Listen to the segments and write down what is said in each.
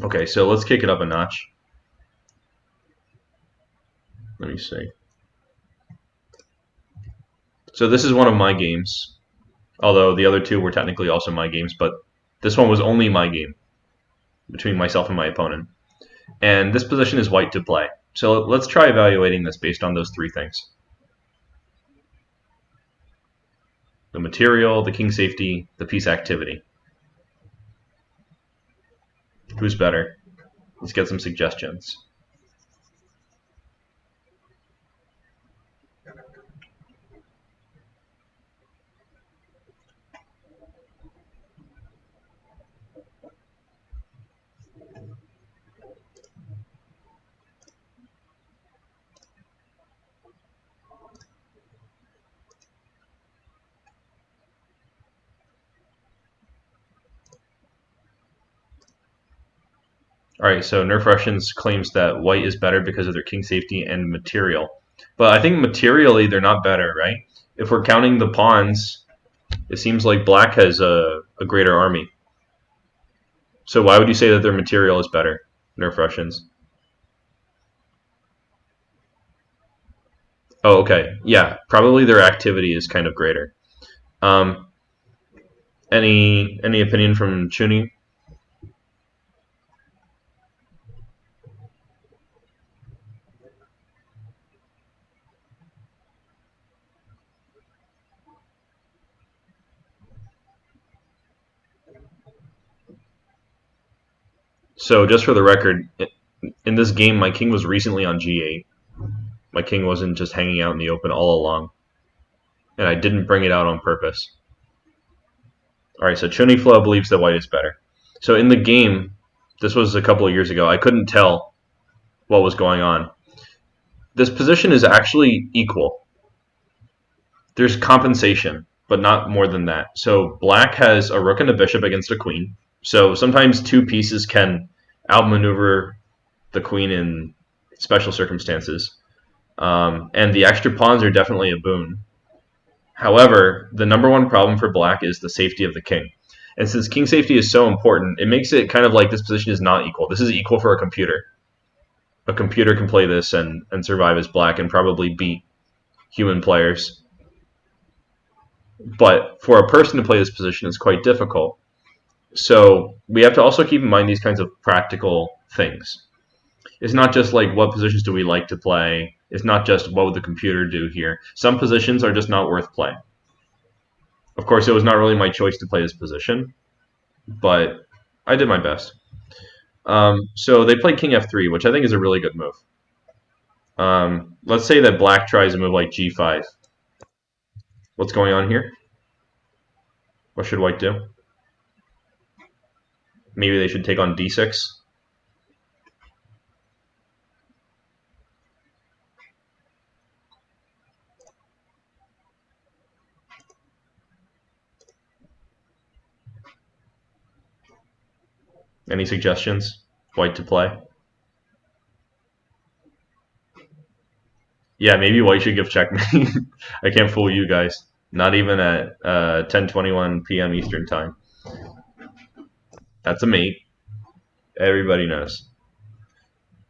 Okay, so let's kick it up a notch. Let me see. So this is one of my games, although the other two were technically also my games, but this one was only my game between myself and my opponent. And this position is white to play. So let's try evaluating this based on those three things. The material, the king safety, the piece activity. Who's better? Let's get some suggestions. All right, so Nerf Russians claims that white is better because of their king safety and material. But I think materially they're not better, right? If we're counting the pawns, it seems like black has a greater army. So why would you say that their material is better, Nerf Russians? Oh, okay. Yeah, probably their activity is kind of greater. Um, any opinion from Chuni? So just for the record, in this game, my king was recently on g8. My king wasn't just hanging out in the open all along, and I didn't bring it out on purpose. All right, so Chuniflo believes that white is better. So in the game, this was a couple of years ago, I couldn't tell what was going on. This position is actually equal. There's compensation, but not more than that. So black has a rook and a bishop against a queen. So sometimes two pieces can outmaneuver the queen in special circumstances. And the extra pawns are definitely a boon. However, the number one problem for black is the safety of the king. And since king safety is so important, it makes it kind of like this position is not equal. This is equal for a computer. A computer can play this and survive as black and probably beat human players. But for a person to play this position is quite difficult. So we have to also keep in mind these kinds of practical things. It's not just like what positions do we like to play. It's not just what would the computer do here. Some positions are just not worth playing. Of course, it was not really my choice to play this position, but I did my best. So they played king f3, which I think is a really good move. Let's say that black tries a move like g5. What's going on here? What should white do? Maybe they should take on d6. Any suggestions? White to play? Yeah, maybe white should give checkmate. I can't fool you guys. Not even at 10:21 p.m. Eastern time. That's a mate. Everybody knows.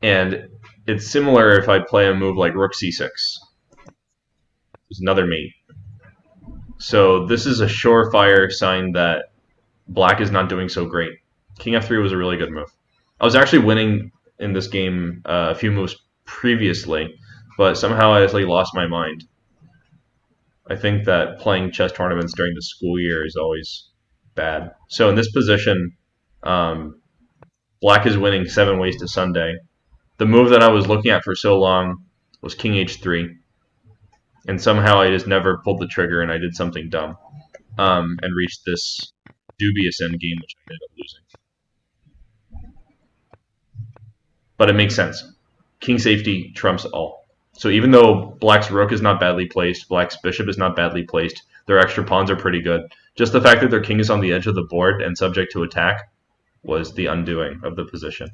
And it's similar if I play a move like rook c6. It's another mate. So this is a surefire sign that black is not doing so great. King f3 was a really good move. I was actually winning in this game a few moves previously, but somehow I just lost my mind. I think that playing chess tournaments during the school year is always bad. So in this position, um, black is winning 7 ways to Sunday. The move that I was looking at for so long was king h3, and somehow I just never pulled the trigger and I did something dumb and reached this dubious endgame, which I ended up losing. But it makes sense. King safety trumps all. So even though black's rook is not badly placed, black's bishop is not badly placed, their extra pawns are pretty good. Just the fact that their king is on the edge of the board and subject to attack was the undoing of the position.